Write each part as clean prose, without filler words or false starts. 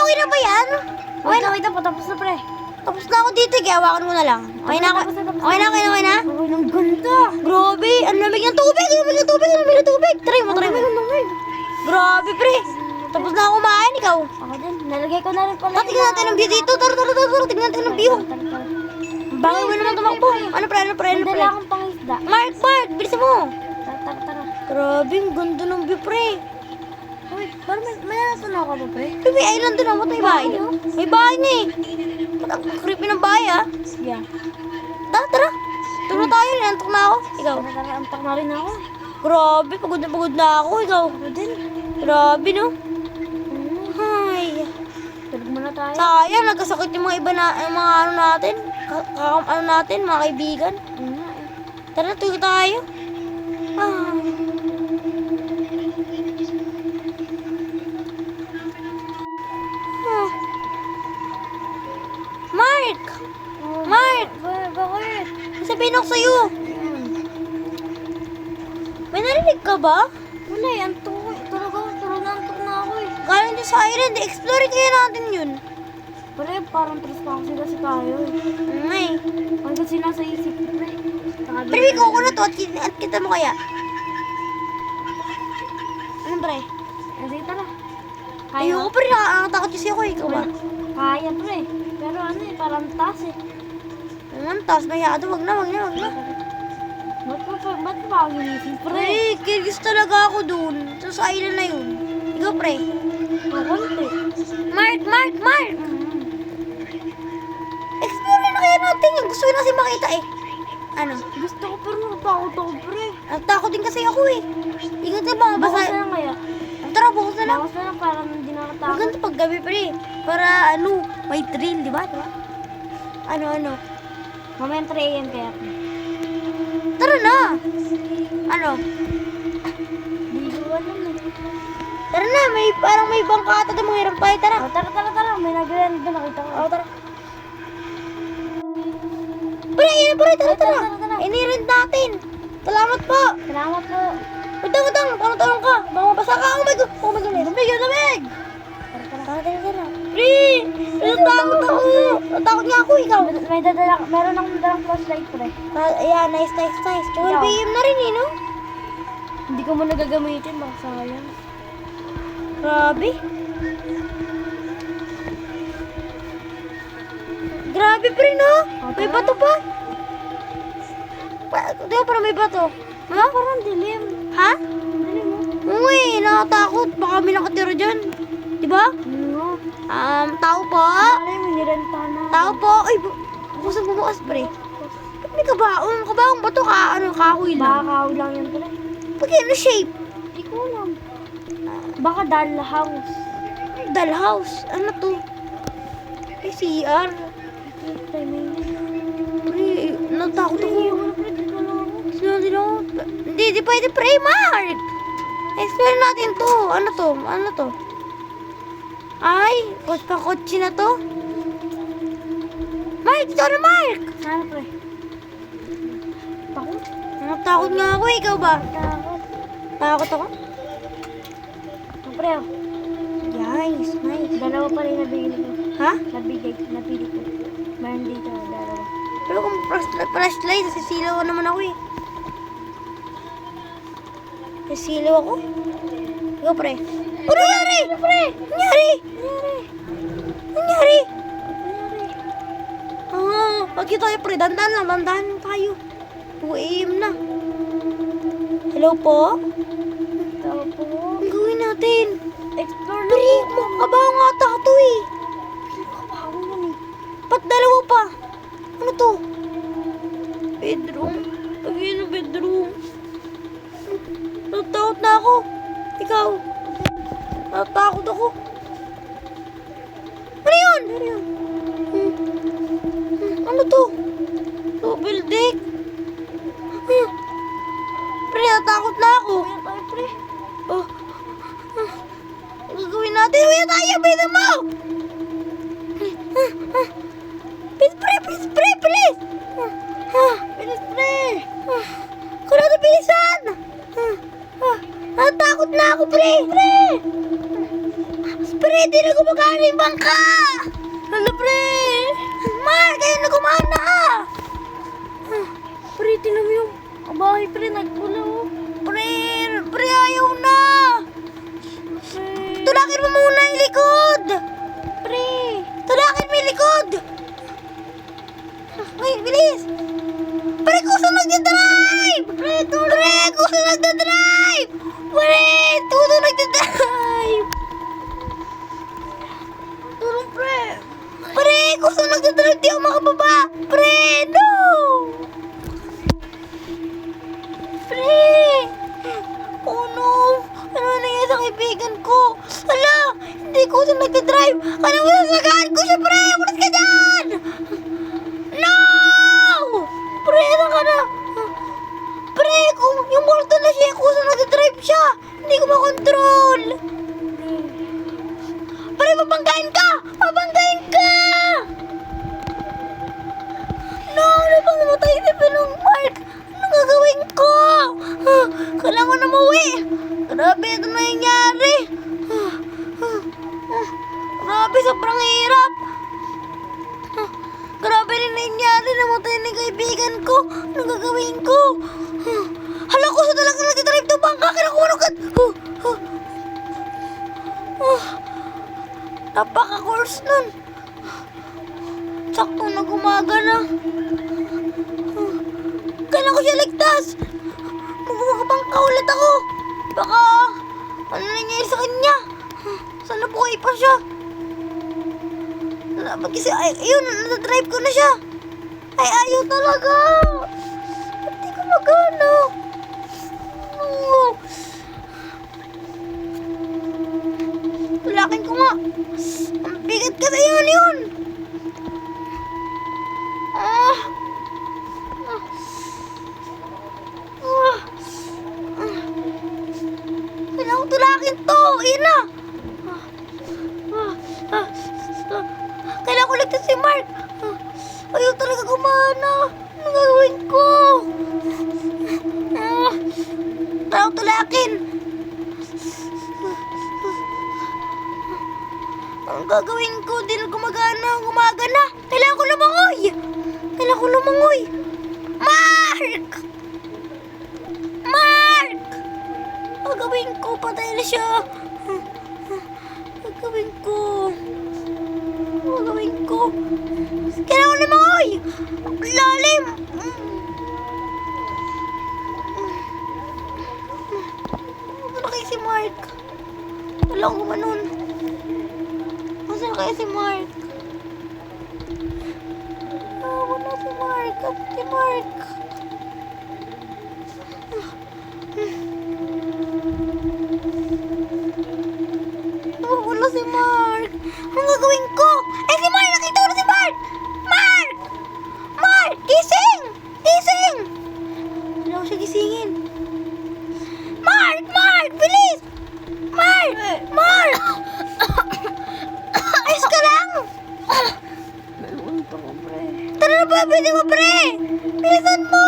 okay na ba yan? Wait lang, patapos na pre. Tapos na ako dito, kaya hawakan mo na lang. Okay na ako? Tapos na. Okay na? Uy, ang ganda. Grabe, ang lamig ng tubig, Try mo. Grabe, pre. Tapos na ako kumain, ikaw. Ako din, nalagay ko na rin pala. Tingnan natin ang view dito. Tara. Tingnan natin ang view. Bangay mo naman tumakbo. Ano, pre? Dala akong pangisda. Mark, bilisan mo. Tara. Grabe, ang ganda ng view, pre. Uy, parang may nasanaw ka ba pre? May island doon, ba't may bahay? May bahay na eh. Ba't ang creepy ng bahay, ah? Yeah. Tara. Turo tayo, nantok na ako. Ikaw. Tara, antak na rin ako. Grabe, pagod na ako. Ikaw. Ako din. Grabe, no? Ay. Tulog muna tayo. Sayang, nagkasakit yung mga iba na, yung mga ano natin. Ano natin, mga kaibigan. Tara, tulog tayo. Ah. Ah. Mark! Bakit? Sabihin ako sa'yo. May narinig ka ba? Wala eh, antok ko. Tulog na ako eh. Galing din sa island, explore kaya natin yun. Pre, parang trespassing kasi tayo eh. Ngay. Ang kasi nasa isip ko pre. Pero ikaw ko na to at kita mo kaya. Ano pre? Sige tara. Ayoko pre, nakakatakot kasi ako eh. Ikaw ba? Kaya pre. Pero ano eh, parang taas eh. Ang taas masyado, wag na. Ba't pa ako ginising pre? Pre, curious talaga ako dun. Sa island na yun. Ikaw pre. Makunti. Mark! Explore na kaya natin yun. Gusto ko na kasi makita eh. Ano? Gusto ko pero nakatakot ako pre. Nagtakot din kasi ako eh. Ingat ka ba? Bukas na lang kaya. Tara, bukas na lang. Bukas na lang parang hindi nakatakot. Maganda pag gabi pre. Para ano, may thrill, di ba? Ano? Mamaya 3 AM kaya. Tara na! Ano? Hindi ko alam eh. Tara na, parang may bangkata doon mga hirang pahay. Tara. Oh, tara. May nag-rent doon, nakita ko. Tara. Pre, tara. Tara. Inirent natin. Salamat po. Salamat po. Utang, parang ka. Baka mabasa ka. Oh my God. Lamig. Tara. Pre, natakot ako. Natakot nga ako, ikaw. Meron akong dalang flashlight pre. Ayan, nice. 12 PM na rin eh, no? Hindi ko muna gagamitin, baka sayang. Grabe. Grabe pre, no? May bato pa. Di ba parang may bato? Ha? Parang dilim. Ha? Dilim mo. Uy, nakatakot. Baka may nakatira dyan. Di ba? No. Tao po. Ay, may nirentahan na. Tao po. Ay, bukas bumukas pre. Ba't may kabaong? Kabaong bato ka? Ano, kahoy Baka lang? kahoy lang yan pre. Pag ano shape? Hindi ko alam. Baka doll house. Dollhouse. Ano to? Ay, CR. Pre, may Pre, natakot ako. Pre, Hindi ako. Hindi pwede pre, Mark. Explore natin to. Ano to? Ay, kotse na to. Mark, sorry Mark. Ano pre? Takot? Natakot nga ako, ikaw ba? Takot. Takot ako? Ito pre, oh. Nice. Dalawa pa rin nabigay ko. Ha? Napili ko. Meron dito, dalawa. Pero kung flashlight, sisilaw naman ako eh. Sisilaw ako? Ikaw pre. Ano nangyari? Nangyari? Pagi tayo pre, dandan lang tayo. 2 AM na. Hello po? Ito po. Ang gawin natin? Explore na Pre, makabaho nga ata ito eh. Kabaho yan eh. Ba't dalawa pa? Ano to? Bedroom. Bedroom. Natakot na ako. Ikaw. Natakot ako. Ano yun? Ano to? Double deck. Pre, natakot na ako. Kaya tayo pre. Oh. Ang gagawin natin? Uwi tayo, bida mo! Please, pre! Bilis pre. Kung ano bilisan! Natakot na ako, pre! Pre, di na gumagana yung bangka! Ano, pre? Mark, kayo na gumana! Pre, tinan mo yung bahay, pre. Nagpulaw. Pre, ayaw na! Tulakin mo muna yung likod! Pre. Tulakin mo yung likod! Ay, bilis! Pre, kusa nagdadrive! Pre, kusa nagdadrive! Pre, tuto nagdadrive! Tulong, pre. Pre, kusa nagdadrive! Di ako makababa! Pre, no! Pre! Oh no! Ano nangyayari sa kaibigan ko? Hala! Hindi ko siya nagdadrive! Ano mo sasagaan ko siya, pre? Ulit ka dyan! No! Pre, saan ka na? Pre, kung yung multo na siya, kung saan nagdadrive siya, hindi ko makontrol. Pre, mabanggain ka! Mabanggain ka! No, ano bang namatay si Pinong Mark? Ano gagawin ko? Kailangan ko na umuwi. Grabe, ito na nangyari. Grabe, sobrang hirap. Grabe rin nangyari. Namatay na yung kaibigan ko. Ano gagawin ko? Hala ko sa talaga nag-drive to bangka. Kinakulog. Napaka-course nun. Sakto na gumagana. Kailan ko siya ligtas. Magpapangka ulit ako. Baka ano nangyari sa kanya. Sana buhay pa siya. Kasi ayun, nadadrive ko na siya. Ay, ayaw talaga. Hindi ko magana. Tulakin ko nga. Ang bigat kasi yun. Kailangan ko tulakin to. Ayun na. Kailangan ko ligtas si Mark. Ayaw talaga gumana. Anong gagawin ko? Kailangan ko tulakin. Ang gagawin ko, di na gumagana. Kailangan ko lumangoy. Mark! Ang gagawin ko, patay na siya. Ang gagawin ko. Kailangan ko lumangoy. Ang lalim. Ano kaya si Mark? Wala ko gumanon. Nasaan kaya si Mark? Wala si Mark. Si Mark. Wala si Mark. Anong gagawin ko? Eh, si Mark! Nakita ko na si Mark! Mark! Gising! Wala ko siya gisingin. Mark! Bilis! Mark! Ayos ka lang! Nalunta ko, pre. Tara na ba? Pwede mo, pre! Bilisan mo!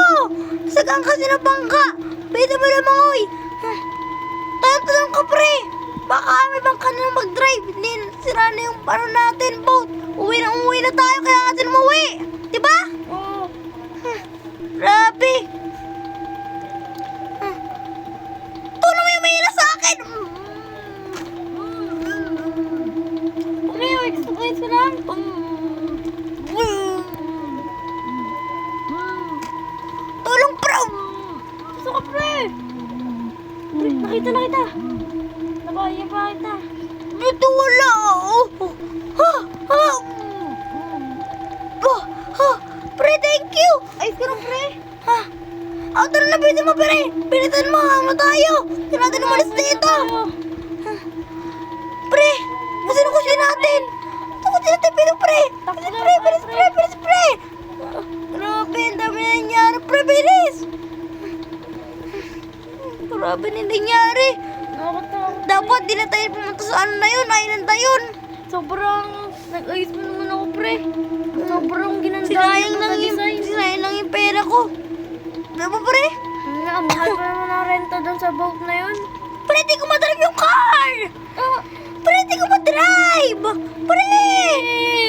Sagang kasi na bangka! Pwede mo na mangoy! Tanong ka, pre! Baka may bangka na lang mag-drive. Hindi, sira na yung ano natin, boat. Uwi na tayo, kaya natin umuwi. Diba? Oo. Grabe. Tulong mo yung mahina sa akin. Pre, exercise ka lang. Tulong, bro. Gusto ka, pre. Pre, nakita. Nabaya pa kita. Dito wala. Pre, thank you. Ayos ka lang, pre. Tara na, bilisan mo, pre. Bilisan mo, hama tayo. Hindi natin umalis dito. Pre, kasi nakusya natin. Pre. Bilis, pre. Grabe, ang dami na nangyari. Pre, bilis. Grabe na nangyari. Nakakatawa. Dapat di na tayo pumunta sa ano na yun, island na yun. Sobrang nag-ayos mo naman ako, pre. Sobrang ginanda. Sinayang lang yung pera ko. Diba, pre? Nga, mahal pa naman ang renta doon sa boat na yun. Pre, di ko madrive yung car! Pre, di ko madrive! nag-drive! Pre!